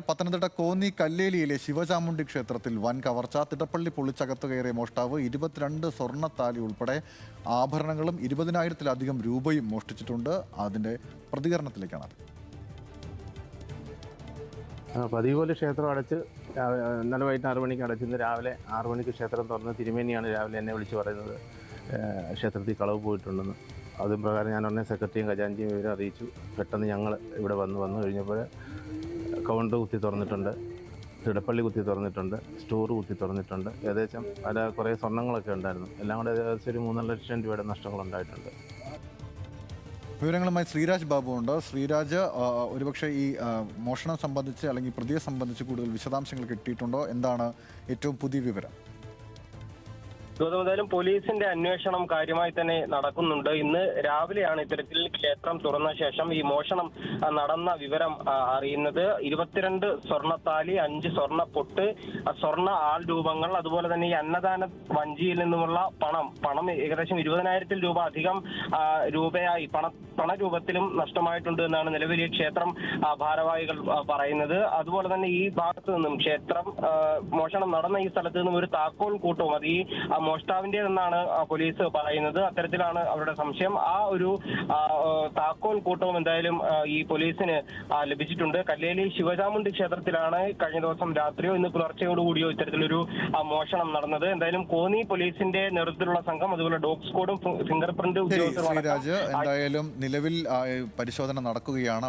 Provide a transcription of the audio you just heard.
പത്തനംതിട്ട കോന്നി കല്ലേലിയിലെ ശിവചാമുണ്ഡി ക്ഷേത്രത്തിൽ വൻ കവർച്ച. തിടപ്പള്ളി പൊളിച്ചകത്ത് കയറിയ മോഷ്ടാവ് 22 സ്വർണ്ണത്താലി ഉൾപ്പെടെ ആഭരണങ്ങളും 20,000-ലധികം രൂപയും മോഷ്ടിച്ചിട്ടുണ്ട്. അതിന്റെ പ്രതികരണത്തിലേക്കാണ്. പതിവ് പോലെ ക്ഷേത്രം അടച്ച് ഇന്നലെ വൈകിട്ട് 6 മണിക്ക് അടച്ചിന്ന് രാവിലെ 6 മണിക്ക് ക്ഷേത്രം തുറന്ന് തിരുമേനിയാണ് രാവിലെ എന്നെ വിളിച്ച് പറയുന്നത് ക്ഷേത്രത്തിൽ കളവ് പോയിട്ടുണ്ടെന്ന്. അതും പ്രകാരം ഞാൻ ഉടനെ സെക്രട്ടറിയും ഖജാൻജിയും ഇവരെ അറിയിച്ചു. പെട്ടെന്ന് ഞങ്ങൾ ഇവിടെ വന്നു കഴിഞ്ഞപ്പോൾ കൗണ്ടർ കുത്തി തുറന്നിട്ടുണ്ട്, തിടപ്പള്ളി കുത്തി തുറന്നിട്ടുണ്ട്, സ്റ്റോർ കുത്തി തുറന്നിട്ടുണ്ട്. ഏകദേശം കുറേ സ്വർണ്ണങ്ങളൊക്കെ ഉണ്ടായിരുന്നു. എല്ലാം കൂടെ ഏകദേശം ഒരു 3 ലക്ഷം രൂപയുടെ നഷ്ടങ്ങളുണ്ടായിട്ടുണ്ട്. വിവരങ്ങളുമായി ശ്രീരാജ് ബാബു ഉണ്ട്. ശ്രീരാജ്, ഒരുപക്ഷെ ഈ മോഷണം സംബന്ധിച്ച് അല്ലെങ്കിൽ പ്രതിയെ സംബന്ധിച്ച് കൂടുതൽ വിശദാംശങ്ങൾ കിട്ടിയിട്ടുണ്ടോ? എന്താണ് ഏറ്റവും പുതിയ വിവരം? എന്തായാലും പോലീസിന്റെ അന്വേഷണം കാര്യമായി തന്നെ നടക്കുന്നുണ്ട്. ഇന്ന് രാവിലെയാണ് ഇത്തരത്തിൽ ക്ഷേത്രം തുറന്ന ശേഷം ഈ മോഷണം നടന്ന വിവരം അറിയുന്നത്. 22 സ്വർണ്ണത്താലി, 5 സ്വർണ്ണ പൊട്ട്, സ്വർണ്ണ ആൾ രൂപങ്ങൾ, അതുപോലെ തന്നെ ഈ അന്നദാന വഞ്ചിയിൽ നിന്നുമുള്ള പണം ഏകദേശം 20,000 രൂപ അധികം രൂപയായി പണരൂപത്തിലും നഷ്ടമായിട്ടുണ്ട് എന്നാണ് നിലവിൽ ഈ ക്ഷേത്രം ഭാരവാഹികൾ പറയുന്നത്. അതുപോലെ തന്നെ ഈ ഭാഗത്തു നിന്നും ക്ഷേത്രം മോഷണം നടന്ന ഈ സ്ഥലത്ത് നിന്നും ഒരു താക്കോൽ കൂട്ടവും അത് ഈ മോഷ്ടാവിന്റേതെന്നാണ് പോലീസ് പറയുന്നത്. അത്തരത്തിലാണ് അവരുടെ സംശയം. ആ ഒരു താക്കോൽ കൂട്ടവും എന്തായാലും ഈ പോലീസിന് ലഭിച്ചിട്ടുണ്ട്. കല്ലേലി ശിവചാമുണ്ഡി ക്ഷേത്രത്തിലാണ് കഴിഞ്ഞ ദിവസം രാത്രിയോ ഇന്ന് പുലർച്ചയോടുകൂടിയോ ഇത്തരത്തിലൊരു മോഷണം നടന്നത്. എന്തായാലും കോന്നി പോലീസിന്റെ നേതൃത്വത്തിലുള്ള സംഘം, അതുപോലെ ഡോഗ് സ്ക്വാഡും ഫിംഗർ പ്രിന്റ് ഉദ്യോഗസ്ഥരും എന്തായാലും നിലവിൽ പരിശോധന നടക്കുകയാണ്.